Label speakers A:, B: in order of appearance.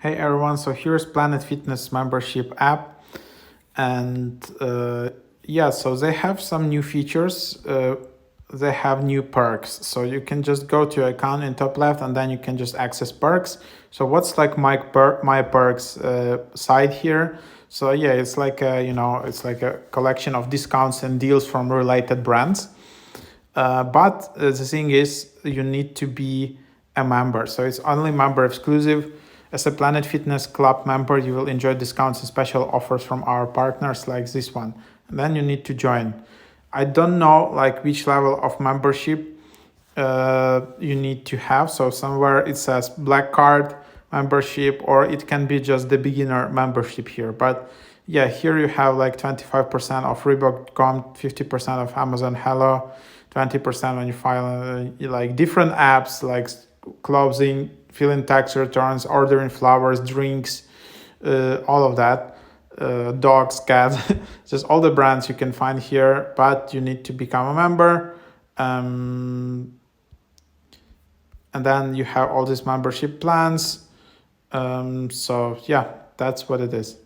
A: Hey everyone, so here's Planet Fitness membership app, and yeah, so they have some new features. They have new perks, so you can just go to your account in top left, and then you can just access perks. So what's like my perks side here? So yeah, it's like it's like a collection of discounts and deals from related brands. But the thing is, you need to be a member. So it's only member exclusive. As a Planet Fitness Club member, you will enjoy discounts and special offers from our partners like this one. And then you need to join. I don't know like which level of membership you need to have. So somewhere it says black card membership, or it can be just the beginner membership here. But yeah, here you have like 25% of Reebok.com, 50% of Amazon Hello, 20% when you file like different apps like clothing, filing tax returns, ordering flowers, drinks, all of that. Dogs, cats, just all the brands you can find here, but you need to become a member. And then you have all these membership plans. So yeah, that's what it is.